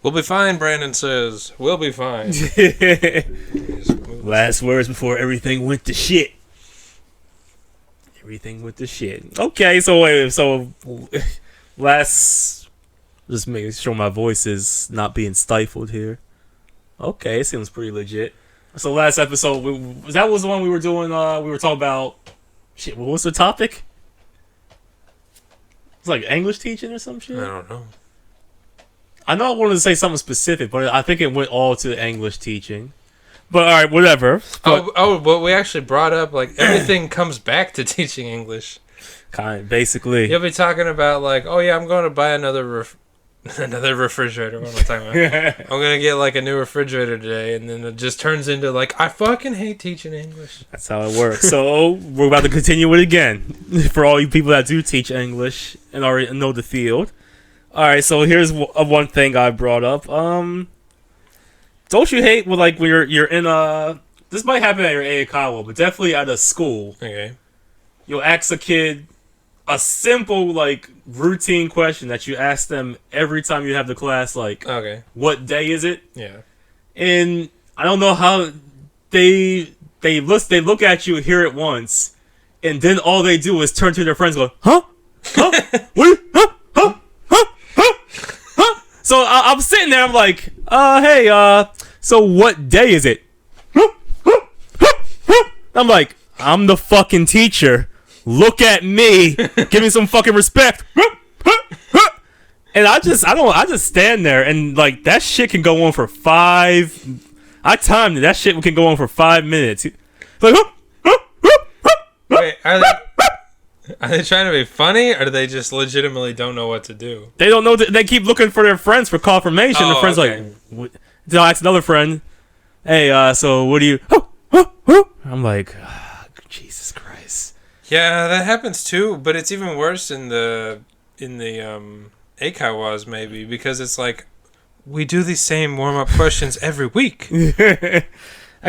We'll be fine, Brandon says. We'll be fine. Last words before everything went to shit. Everything went to shit. Okay, so last... Just making sure my voice is not being stifled here. Okay, it seems pretty legit. So last episode, that was the one we were doing, we were talking about... Shit, what was the topic? It's like English teaching or some shit? I don't know. I know I wanted to say something specific, but I think it went all to English teaching. But alright, whatever. But we actually brought up, like, everything comes back to teaching English. Basically. You'll be talking about, like, oh yeah, I'm going to buy another refrigerator. What am I talking about? I'm going to get, like, a new refrigerator today, and then it just turns into, like, I fucking hate teaching English. That's how it works. So, we're about to continue it again. For all you people that do teach English and already know the field. Alright, so here's one thing I brought up. Don't you hate when you're in a... This might happen at your Aikawa, but definitely at a school. Okay. You'll ask a kid a simple, like, routine question that you ask them every time you have the class, like, okay, what day is it? Yeah. And I don't know how they look at you, hear it once, and then all they do is turn to their friends and go, huh? Huh? What? Huh? Huh? Huh? Huh? Huh? So I'm sitting there, I'm like, hey, so what day is it? Huh? Huh? Huh? Huh? I'm like, I'm the fucking teacher. Look at me. Give me some fucking respect. And I just stand there and like that shit can go on for 5. I timed it. That shit can go on for 5 minutes. Like, wait, are they trying to be funny, or do they just legitimately don't know what to do? They don't know. They keep looking for their friends for confirmation. Their friends okay. like, they'll ask another friend, "Hey, so what do you?" I'm like, Jesus Christ. Yeah, that happens too, but it's even worse in the Eikaiwas maybe, because it's like we do these same warm-up questions every week. I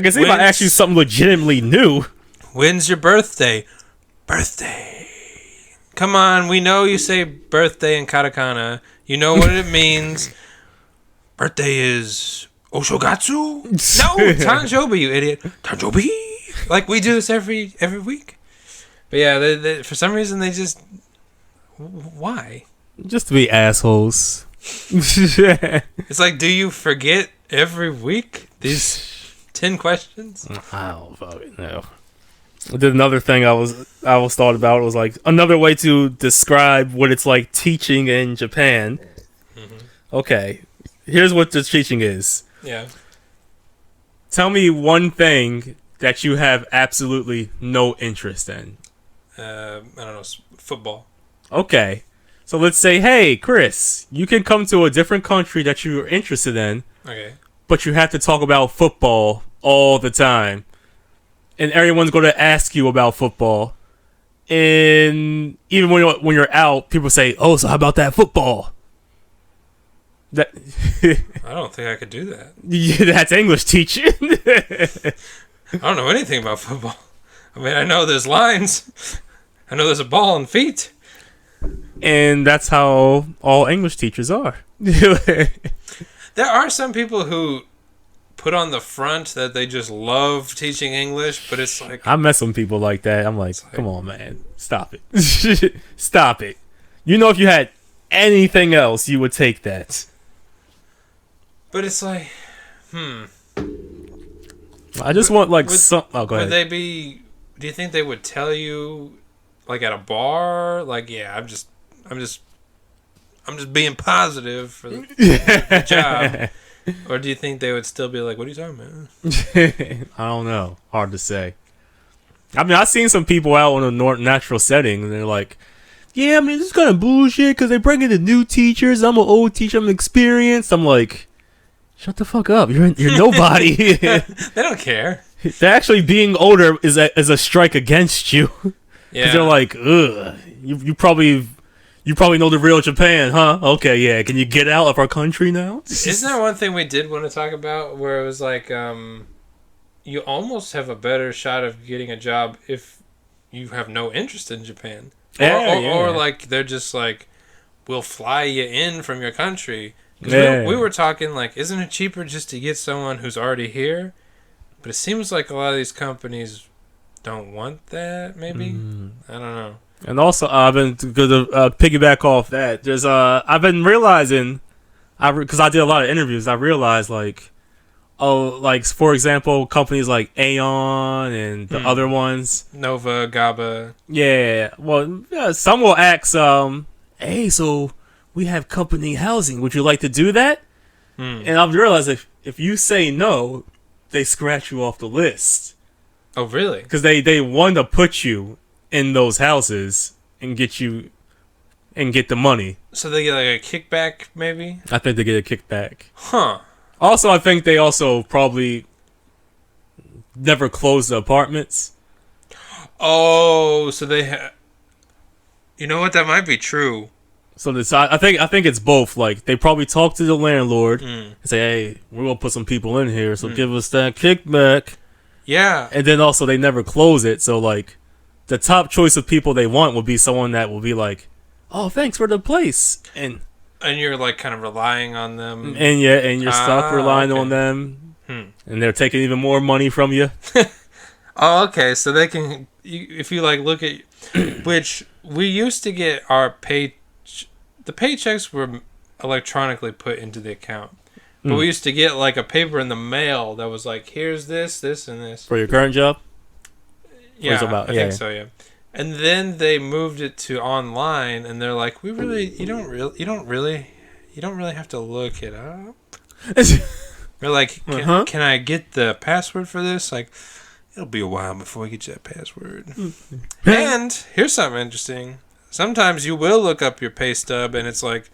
can see if I ask you something legitimately new. When's your birthday? Birthday. Come on, we know you say birthday in katakana. You know what it means. Birthday is Oshogatsu? No, Tanjobi, you idiot. Tanjobi. Like, we do this every week. But yeah, they, for some reason, they just... Why? Just to be assholes. It's like, do you forget every week these 10 questions? I don't fucking know. I did another thing I was thought about. It was like another way to describe what it's like teaching in Japan. Mm-hmm. Okay, here's what the teaching is. Yeah. Tell me one thing that you have absolutely no interest in. I don't know, football. Okay, so let's say, hey, Chris, you can come to a different country that you're interested in. Okay. But you have to talk about football all the time. And everyone's going to ask you about football. And even when you're out, people say, oh, so how about that football? That I don't think I could do that. Yeah, that's English teaching. I don't know anything about football. I mean, I know there's lines. I know there's a ball and feet. And that's how all English teachers are. There are some people who put on the front that they just love teaching English, but it's like... I met some people like that. I'm like, come on, man. Stop it. Stop it. You know, if you had anything else, you would take that. But it's like, I just want, like, some... Oh, go ahead. Would they be... Do you think they would tell you, like, at a bar? Like, yeah, I'm just being positive for the job. Or do you think they would still be like, what are you talking about? I don't know. Hard to say. I mean, I've seen some people out in a natural setting, and they're like, yeah, I mean, this is kind of bullshit because they bring in the new teachers. I'm an old teacher. I'm experienced. I'm like, shut the fuck up. You're nobody. They don't care. They're actually being older is a strike against you. Yeah. They're like, ugh, you probably You probably know the real Japan, huh? Okay, yeah. Can you get out of our country now? Isn't that one thing we did want to talk about where it was like, you almost have a better shot of getting a job if you have no interest in Japan. Or like, they're just like, we'll fly you in from your country. Because we were talking like, isn't it cheaper just to get someone who's already here? But it seems like a lot of these companies don't want that, maybe? I don't know. And also, I've been to piggyback off that. There's I've been realizing, because I did a lot of interviews, I realized like, like for example, companies like Aeon and the other ones, Nova, GABA. Yeah, well, some will ask, hey, so we have company housing. Would you like to do that? And I've realized if you say no, they scratch you off the list. Oh, really? Because they want to put you in those houses and get the money. So they get like a kickback, maybe? I think they get a kickback. Huh. Also, I think they also probably never close the apartments. Oh, so they you know what? That might be true. So I think it's both. Like, they probably talk to the landlord and say, hey, we're going to put some people in here, so give us that kickback. Yeah. And then also they never close it, so like the top choice of people they want will be someone that will be like, oh, thanks for the place. And you're like kind of relying on them. And you're stuck relying on them. And they're taking even more money from you. Oh, okay. So they can, if you like look at, which we used to get our the paychecks were electronically put into the account. But we used to get like a paper in the mail that was like, here's this, this, and this. For your current job? Yeah, I think so, yeah. And then they moved it to online, and they're like, you don't really have to look it up. They're like, can I get the password for this? Like, it'll be a while before we get you that password. And here's something interesting. Sometimes you will look up your pay stub, and it's like,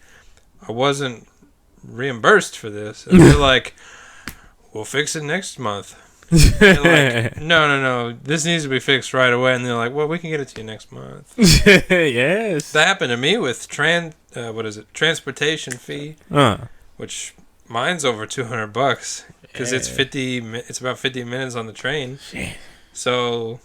I wasn't reimbursed for this. And they're like, we'll fix it next month. Like, no, this needs to be fixed right away. And they're like, well, we can get it to you next month. Yes. That happened to me with transportation fee, which mine's over $200 because it's about 50 minutes on the train. So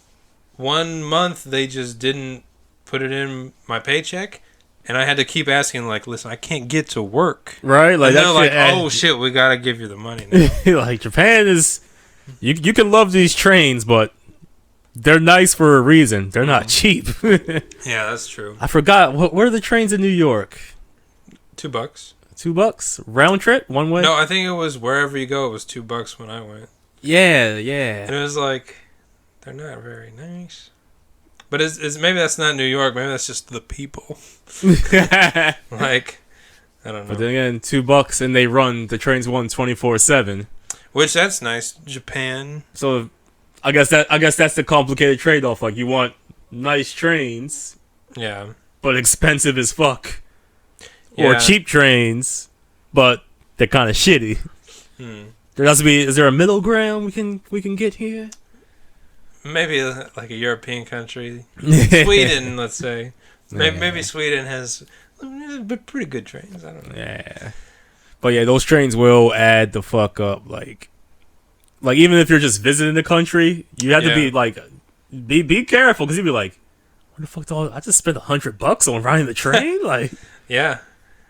1 month they just didn't put it in my paycheck. And I had to keep asking, like, listen, I can't get to work. Right? Like, and they're like, oh, shit, we got to give you the money now. Like, Japan is... You can love these trains, but they're nice for a reason. They're not cheap. Yeah, that's true. I forgot. What are the trains in New York? $2. $2? Round trip? One way? No, I think it was wherever you go, it was $2 when I went. Yeah. And it was like, they're not very nice. But maybe that's not New York. Maybe that's just the people. Like, I don't know. But then again, $2 and the trains run 24/7. Which that's nice. Japan. So, I guess that's the complicated trade-off. Like, you want nice trains, yeah, but expensive as fuck, or cheap trains, but they're kind of shitty. There has to be. Is there a middle ground we can get here? Maybe like a European country, Sweden, let's say. Maybe Sweden has pretty good trains. I don't know. Yeah, but yeah, those trains will add the fuck up. Like even if you're just visiting the country, you have to be like, be careful because you'd be like, what the fuck? I just spent $100 on riding the train. Like, yeah,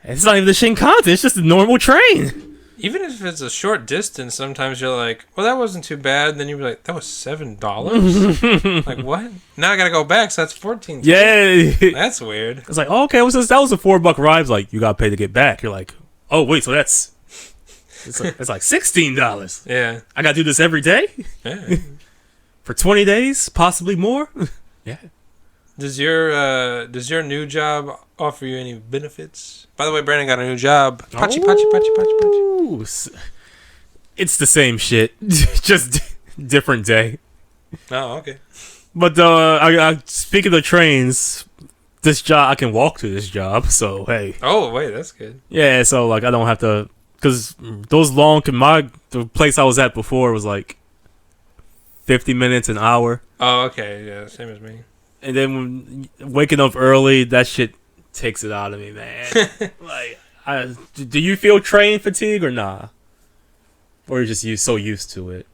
it's not even the Shinkansen. It's just a normal train. Even if it's a short distance, sometimes you're like, well, that wasn't too bad. And then you'd be like, that was $7? Like, what? Now I got to go back, so that's $14. Yeah. That's weird. It's like, oh, okay, that was a $4 ride. It's like, you got to pay to get back. You're like, oh, wait, so it's like $16. Yeah. I got to do this every day? Yeah. For 20 days? Possibly more? Yeah. Does your new job offer you any benefits? By the way, Brandon got a new job. Pachi. It's the same shit, just different day. Oh, okay. But I speaking of trains, this job I can walk to this job. So hey. Oh wait, that's good. Yeah, so like I don't have to, because those the place I was at before was like 50 minutes an hour. Oh, okay, yeah, same as me. And then when waking up early, that shit takes it out of me, man. Like, do you feel train fatigue or nah? Or you're just so used to it?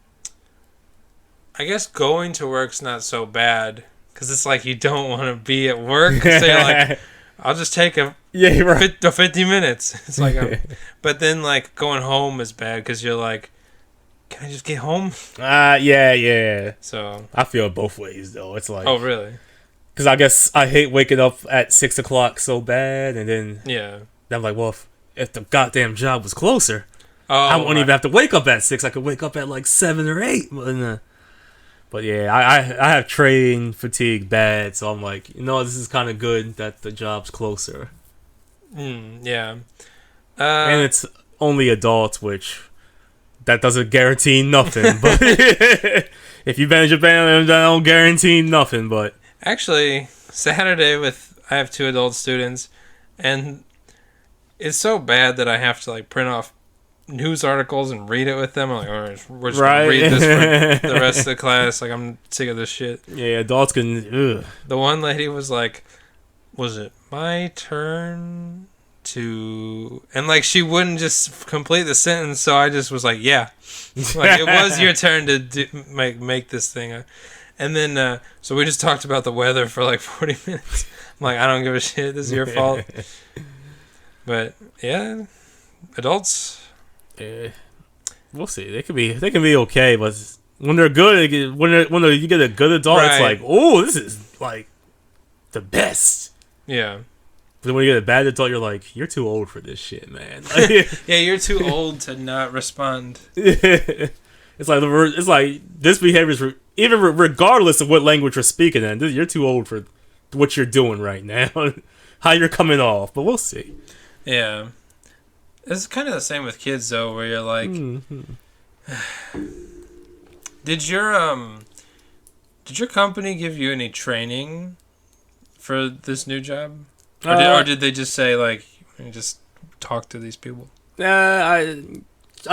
I guess going to work's not so bad because it's like you don't want to be at work. So you're like, I'll just take a 50 minutes. It's like, but then like going home is bad because you're like, can I just get home? Yeah. So I feel both ways though. It's like, oh really? Because I guess I hate waking up at 6 o'clock so bad, and then I'm like, well, if the goddamn job was closer, I wouldn't even have to wake up at 6. I could wake up at like 7 or 8. But yeah, I have train fatigue bad, so I'm like, this is kind of good that the job's closer. Yeah. And it's only adults, which that doesn't guarantee nothing. But if you've been in Japan, that don't guarantee nothing. But actually, Saturday I have 2 adult students, and it's so bad that I have to like print off news articles and read it with them. I'm like, all right, we're just gonna read this for the rest of the class. Like, I'm sick of this shit. Yeah, adults can. Ugh. The one lady was like, was it my turn to, and like she wouldn't just complete the sentence, so I just was like, yeah, like it was your turn to make this thing. And then so we just talked about the weather for like 40 minutes. I'm like, I don't give a shit, this is your fault. But yeah, adults, we'll see. They can be okay, but when they're good, when you get a good adult, it's like, oh, this is like the best. Yeah. But when you get a bad adult, you're like, you're too old for this shit, man. Yeah, you're too old to not respond. It's like this behavior is even regardless of what language we're speaking in. You're too old for what you're doing right now. How you're coming off, but we'll see. Yeah, it's kind of the same with kids though, where you're like, did your company give you any training for this new job, or did they just say like, you just talk to these people? I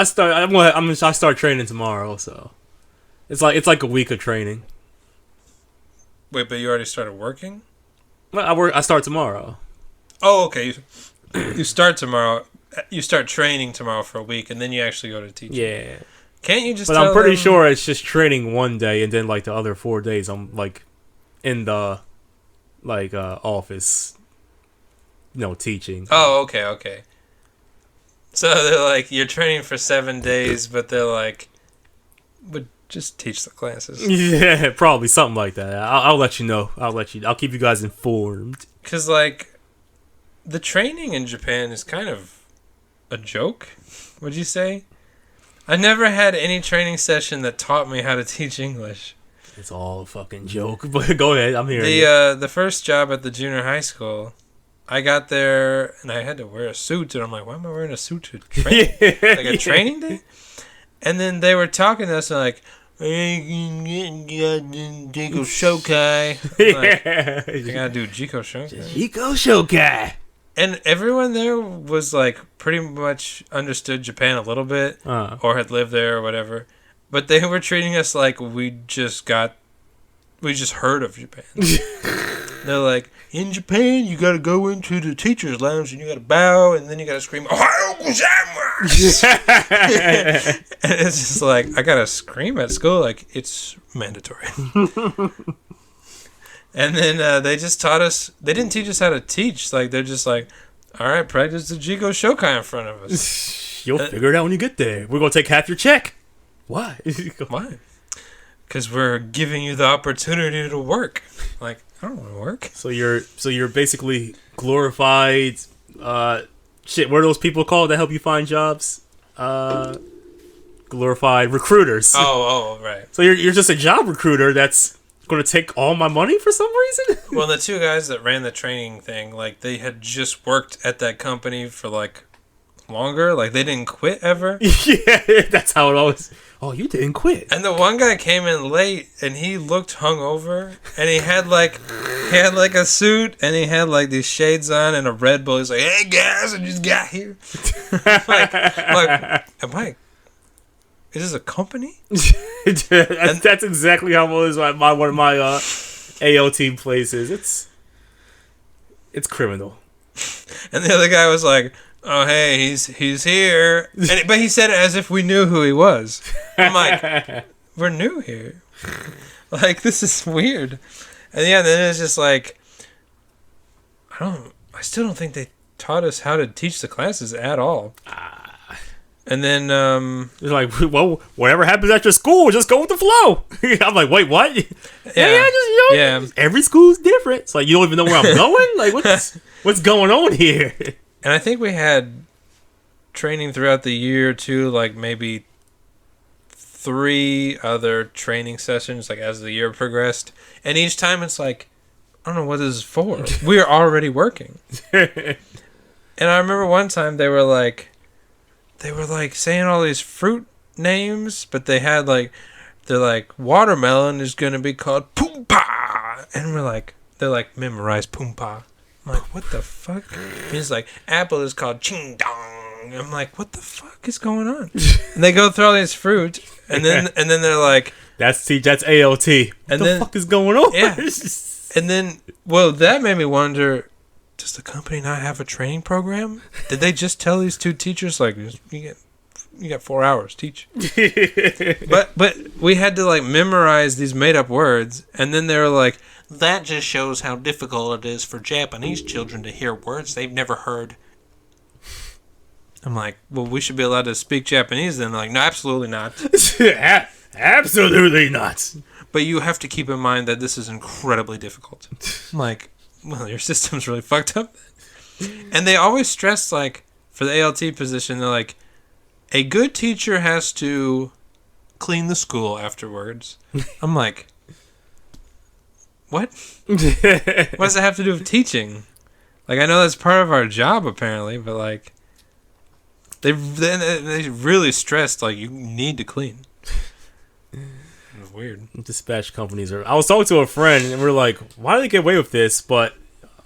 start training tomorrow, so it's like a week of training. Wait, but you already started working? I start tomorrow. Oh, okay. You start tomorrow. You start training tomorrow for a week, and then you actually go to teaching. Yeah. Can't you just? But I'm pretty sure it's just training one day, and then like the other 4 days, I'm like in the office, teaching. Oh, okay. So they're like, you're training for 7 days, but they're like, but just teach the classes. Yeah, probably something like that. I'll let you know. I'll keep you guys informed. Because like, the training in Japan is kind of a joke. Would you say? I never had any training session that taught me how to teach English. It's all a fucking joke. But go ahead, I'm hearing the first job at the junior high school, I got there and I had to wear a suit, and I'm like, why am I wearing a suit to train? Like a training day? And then they were talking to us and like, Jiko Shokai. Like, I gotta do Jiko Shokai. Jiko Shokai. And everyone there was like pretty much understood Japan a little bit, or had lived there or whatever. But they were treating us like we just heard of Japan. They're like, in Japan, you gotta go into the teacher's lounge and you gotta bow, and then you gotta scream, Ohio gozaimasu! And it's just like, I gotta scream at school like it's mandatory. And then they just taught us, they didn't teach us how to teach. Like, they're just like, all right, practice the Jiko Shokai in front of us. You'll figure it out when you get there. We're gonna take half your check. Why? Why? Because we're giving you the opportunity to work. Like, I don't want to work. So you're basically glorified. Shit, what are those people called that help you find jobs? Glorified recruiters. Oh, right. So you're just a job recruiter that's going to take all my money for some reason? Well, the 2 guys that ran the training thing, like, they had just worked at that company for like longer. Like, they didn't quit ever. Yeah, that's how it always. Oh, you didn't quit. And the one guy came in late, and he looked hungover, and he had like a suit, and he had like these shades on and a Red Bull. He's like, "Hey guys, I just got here." like, am I? Is this a company? That's exactly how it was at one of my AOT places. It's criminal. And the other guy was like, "Oh, hey, he's here." But he said it as if we knew who he was. I'm like, "We're new here. Like, this is weird." And yeah, then it's just like, I still don't think they taught us how to teach the classes at all. And then it's like, well, whatever happens at your school, just go with the flow. I'm like, wait, what? Yeah, every school's different. It's like you don't even know where I'm going. Like, what's going on here? And I think we had training throughout the year too, like maybe 3 other training sessions, like as the year progressed. And each time it's like, I don't know what this is for. We are already working. And I remember one time they were like saying all these fruit names, but they're like watermelon is gonna be called Poompa, and they're like memorize Poompa. I'm like, what the fuck? And he's like, apple is called Ching Dong. I'm like, what the fuck is going on? And they go through all these fruit, and then they're like, that's ALT. What the fuck is going on? Yeah. And then, well, that made me wonder, does the company not have a training program? Did they just tell these 2 teachers, like, you got 4 hours, teach? But we had to, like, memorize these made-up words, and then they were like, that just shows how difficult it is for Japanese children to hear words they've never heard. I'm like, well, we should be allowed to speak Japanese then. They're like, no, absolutely not. Absolutely not. But you have to keep in mind that this is incredibly difficult. I'm like, well, your system's really fucked up. And they always stress, like, for the ALT position, they're like, a good teacher has to clean the school afterwards. I'm like, what? What does it have to do with teaching? Like, I know that's part of our job, apparently, but, like, they really stressed, like, you need to clean. It was weird. Dispatch companies are... I was talking to a friend, and we're like, why do they get away with this? But,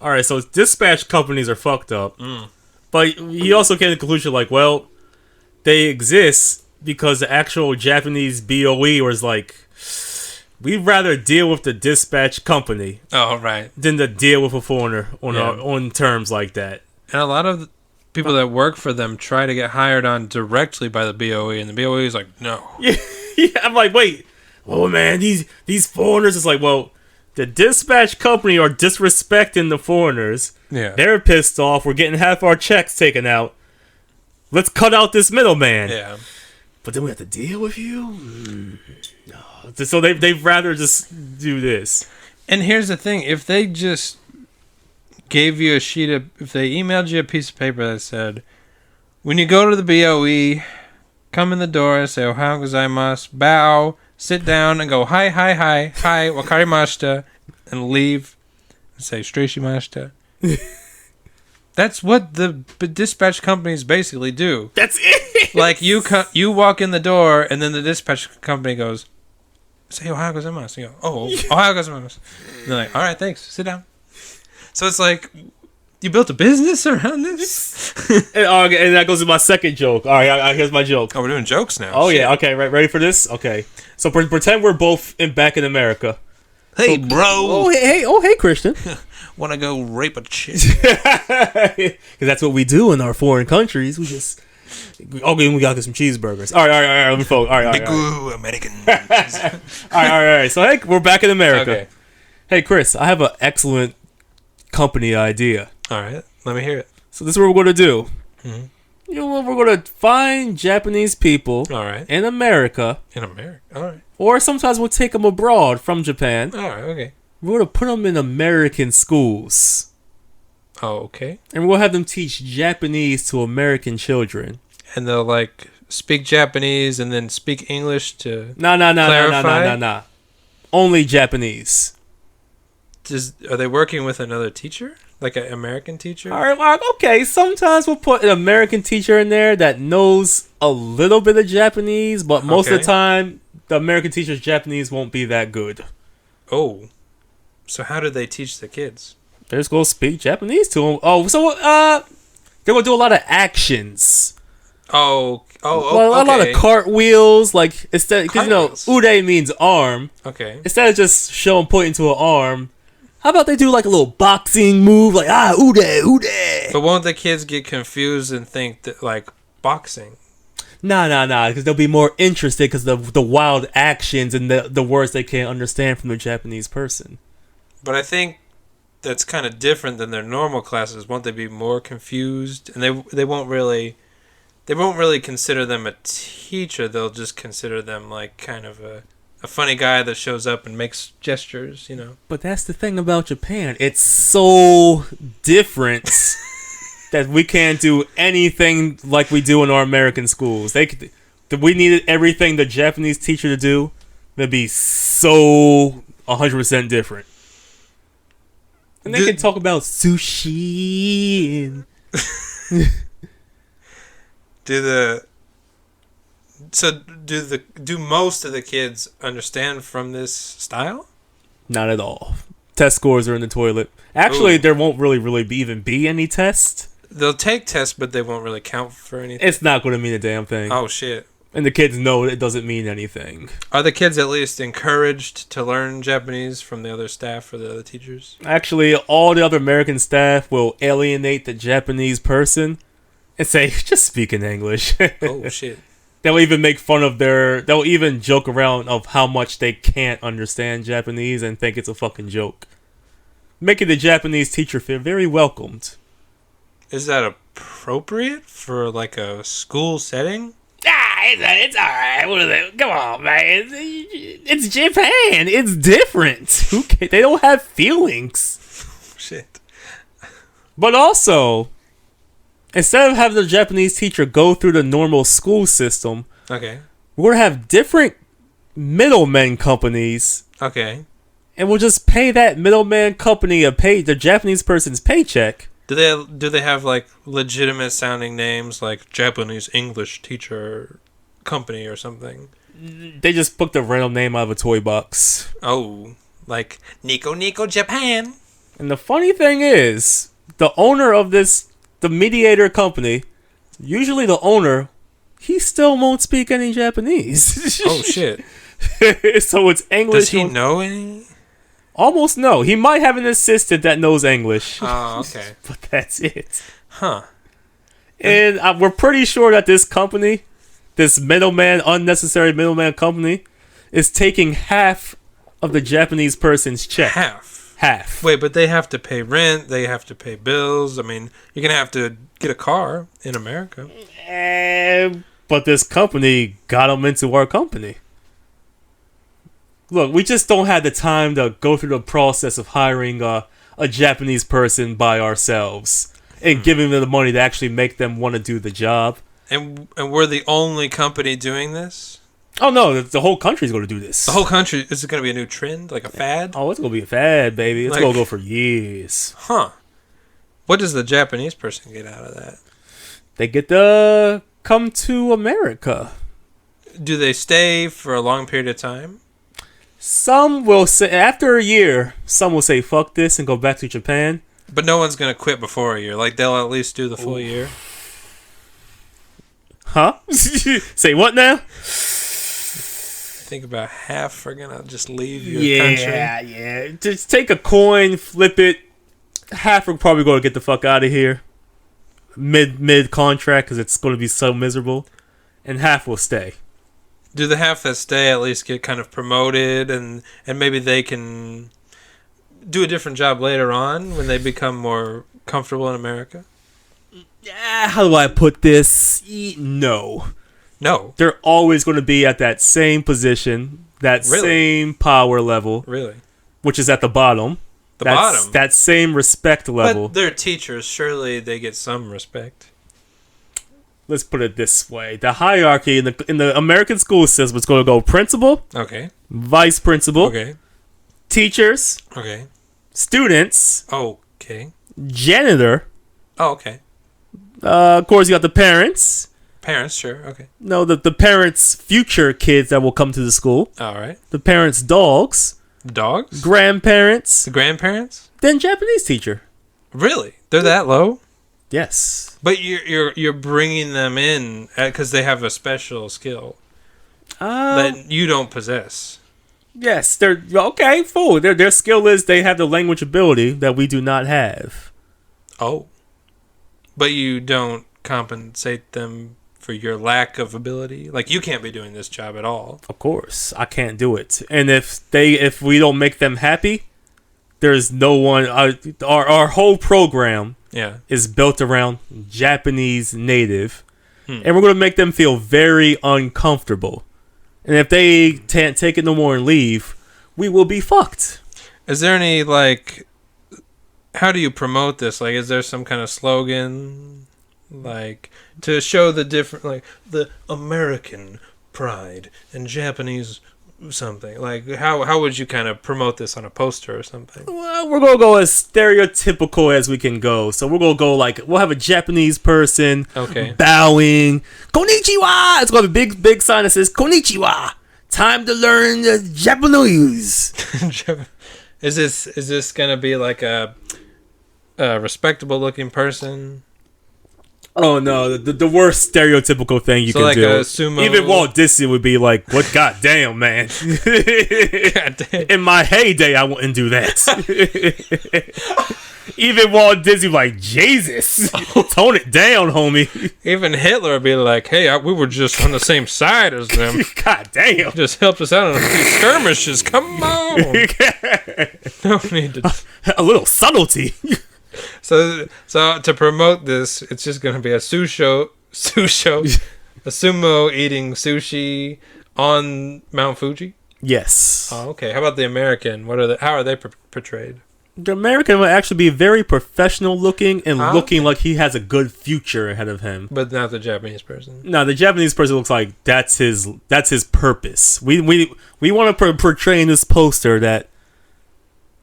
alright, so dispatch companies are fucked up. But he also came to the conclusion, like, well, they exist because the actual Japanese BOE was like, we'd rather deal with the dispatch company than to deal with a foreigner on terms like that. And a lot of people that work for them try to get hired on directly by the BOE, and the BOE is like, no. Yeah, I'm like, wait. Oh, man, these foreigners, it's like, well, the dispatch company are disrespecting the foreigners. Yeah. They're pissed off. We're getting half our checks taken out. Let's cut out this middleman. Yeah. But then we have to deal with you? No. So they'd rather just do this. And here's the thing. If they just gave you if they emailed you a piece of paper that said, when you go to the BOE, come in the door, say, Ohayou gozaimasu, bow, sit down, and go, hi, wakarimashita, and leave, and say, shireshimashita. That's what the dispatch companies basically do. That's it. Like, you walk in the door, and then the dispatch company goes, say, Ohayou gozaimasu. You go, oh, Ohayou gozaimasu. And they're like, all right, thanks, sit down. So it's like, you built a business around this? and that goes to my second joke. All right, here's my joke. Oh, we're doing jokes now. Oh, shit. Yeah, okay, ready for this? Okay. So pretend we're both back in America. Hey, bro. Oh, hey, Christian. Want to go rape a chick? Because that's what we do in our foreign countries. We just... Okay, we gotta get some cheeseburgers. All right, let me focus. All right. American. all right. So, hey, we're back in America. Okay. Hey, Chris, I have an excellent company idea. All right, let me hear it. So this is what we're going to do. Mm-hmm. You know what? We're going to find Japanese people in America. All right. Or sometimes we'll take them abroad from Japan. All right, okay. We're going to put them in American schools. Oh, okay. And we'll have them teach Japanese to American children. And they'll, like, speak Japanese and then speak English to clarify? No. Only Japanese. Are they working with another teacher? Like an American teacher? All right, Mark. Okay, sometimes we'll put an American teacher in there that knows a little bit of Japanese, but most of the time, the American teacher's Japanese won't be that good. Oh. So how do they teach the kids? They're just going to speak Japanese to them. Oh, so they're going to do a lot of actions. Oh, a lot of cartwheels, like, instead, because, ude means arm. Okay. Instead of just showing pointing to an arm, How about they do like a little boxing move, like ooh there. But won't the kids get confused and think that like boxing? Nah, because they'll be more interested because the wild actions and the words they can't understand from the Japanese person. But I think that's kind of different than their normal classes. Won't they be more confused? And they won't really consider them a teacher. They'll just consider them like kind of a funny guy that shows up and makes gestures, you know. But that's the thing about Japan. It's so different that we can't do anything like we do in our American schools. We needed everything the Japanese teacher to do. They'd be so 100% different. And they can talk about sushi and... Do most of the kids understand from this style? Not at all. Test scores are in the toilet. Actually, there won't really even be any tests. They'll take tests, but they won't really count for anything. It's not going to mean a damn thing. Oh, shit. And the kids know it doesn't mean anything. Are the kids at least encouraged to learn Japanese from the other staff or the other teachers? Actually, all the other American staff will alienate the Japanese person and say, just speak in English. Oh, shit. They'll even make fun of they'll even joke around of how much they can't understand Japanese and think it's a fucking joke. Making the Japanese teacher feel very welcomed. Is that appropriate for like a school setting? It's alright. What is it? Come on, man. It's Japan. It's different. They don't have feelings. Shit. But also, instead of having the Japanese teacher go through the normal school system, okay, we're going to have different middlemen companies. Okay. And we'll just pay that middleman company the Japanese person's paycheck. Do they have like legitimate sounding names like Japanese English teacher company or something? They just booked a random name out of a toy box. Oh, like Nico Nico Japan. And the funny thing is, the owner of the mediator company, usually the owner, he still won't speak any Japanese. Oh shit. So it's English. Does he know any? Almost no. He might have an assistant that knows English. Oh, okay. But that's it. Huh. And we're pretty sure that this company, this unnecessary middleman company, is taking half of the Japanese person's check. Half. Wait, but they have to pay rent. They have to pay bills. I mean, you're going to have to get a car in America. But this company got them into our company. Look, we just don't have the time to go through the process of hiring a Japanese person by ourselves and giving them the money to actually make them want to do the job. And we're the only company doing this? Oh, no, the whole country's going to do this. The whole country? Is it going to be a new trend? Like a fad? Oh, it's going to be a fad, baby. It's going to go for years. Huh. What does the Japanese person get out of that? They get to come to America. Do they stay for a long period of time? Some will say, after a year, some will say, fuck this and go back to Japan. But no one's going to quit before a year. Like, they'll at least do the full year. Huh? Say what now? I think about half are going to just leave your country. Yeah. Just take a coin, flip it. Half are probably going to get the fuck out of here. Mid contract, because it's going to be so miserable. And half will stay. Do the half that stay at least get kind of promoted and maybe they can do a different job later on when they become more comfortable in America? Yeah, how do I put this? No. They're always going to be at that same position, that same power level. Really? Which is at the bottom. Bottom? That same respect level. But they're teachers. Surely they get some respect. Let's put it this way. The hierarchy in the American school system is going to go principal. Okay. Vice principal. Okay. Teachers. Okay. Students. Okay. Janitor. Oh, okay. Of course, you got the parents. Parents, sure. Okay. No, the parents' future kids that will come to the school. All right. The parents' dogs. Dogs? Grandparents. The grandparents? Then Japanese teacher. Really? They're that low? Yes. But you're bringing them in because they have a special skill that you don't possess. Yes, they're okay. Full. Their skill is they have the language ability that we do not have. Oh. But you don't compensate them for your lack of ability? Like, you can't be doing this job at all. Of course, I can't do it. And if we don't make them happy, there's no one. Our whole program is built around Japanese native, and we're gonna make them feel very uncomfortable. And if they can't take it no more and leave, we will be fucked. Is there any, like, how do you promote this? Like, is there some kind of slogan, like, to show the different, like, the American pride and Japanese something? Like, how would you kind of promote this on a poster or something? Well, we're gonna go as stereotypical as we can go. So we're gonna go like we'll have a Japanese person bowing, "Konnichiwa." It's gonna be a big sign that says "Konnichiwa." Time to learn Japanese. Is this gonna be like a respectable looking person? Oh no, the worst stereotypical thing you can like do. A sumo... Even Walt Disney would be like, "What? Goddamn, man!" Goddamn. In my heyday, I wouldn't do that. Even Walt Disney like, "Jesus, tone it down, homie." Even Hitler would be like, "Hey, we were just on the same side as them. God damn, just helped us out on a few skirmishes. Come on, no need to a little subtlety." So to promote this, it's just going to be a sumo eating sushi on Mount Fuji. Yes. Oh, okay. How about the American? How are they portrayed? The American will actually be very professional looking and looking like he has a good future ahead of him. But not the Japanese person. No, the Japanese person looks like that's his purpose. We want to portray in this poster that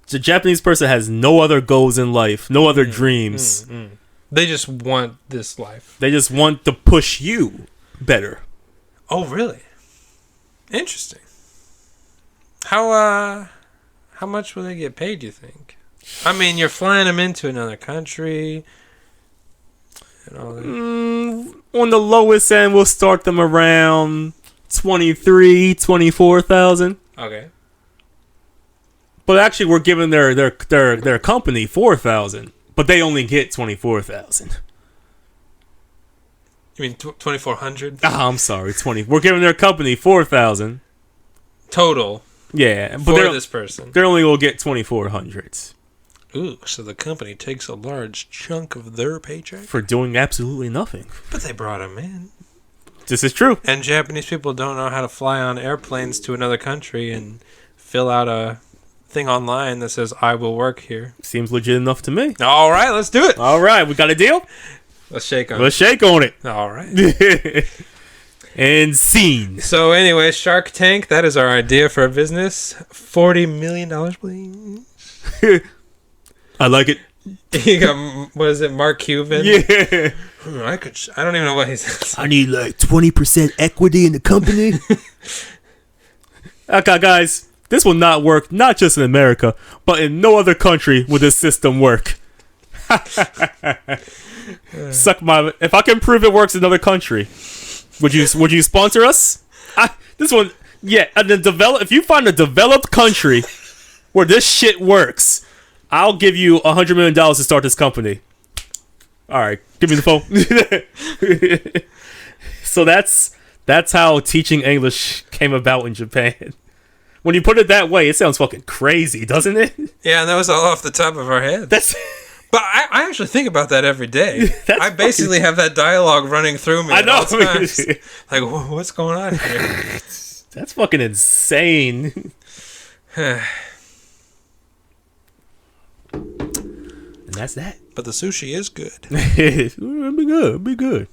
the Japanese person has no other goals in life, no other dreams. They just want this life. They just want to push you better. Oh, really? Interesting. How much will they get paid, do you think? I mean, you're flying them into another country and all that. On the lowest end, we'll start them around 24,000. Okay. But actually, we're giving their company 4,000, but they only get 24,000. You mean 2,400? I'm sorry, 20. We're giving their company 4,000 total. Yeah, but for this person, they're only gonna get 2,400. Ooh, so the company takes a large chunk of their paycheck for doing absolutely nothing. But they brought him in. This is true. And Japanese people don't know how to fly on airplanes to another country and fill out a thing online that says "I will work here." Seems legit enough to me. All right, let's do it. All right, we got a deal. Let's shake on it. Let's shake on it. All right. And scene. So anyway, Shark Tank, that is our idea for a business. $40 million, please. I like it. You got, what is it, Mark Cuban? Yeah. I don't even know what he says. I need like 20% equity in the company. Okay, guys. This will not work, not just in America, but in no other country will this system work. Suck my... If I can prove it works in another country, would you sponsor us? This one... Yeah, and then if you find a developed country where this shit works, I'll give you $100 million to start this company. All right, give me the phone. So that's how teaching English came about in Japan. When you put it that way, it sounds fucking crazy, doesn't it? Yeah, and that was all off the top of our head. But I actually think about that every day. I basically have that dialogue running through me. I know. At all times. Like, what's going on here? That's fucking insane. And that's that. But the sushi is good. It'll be good. It'll be good.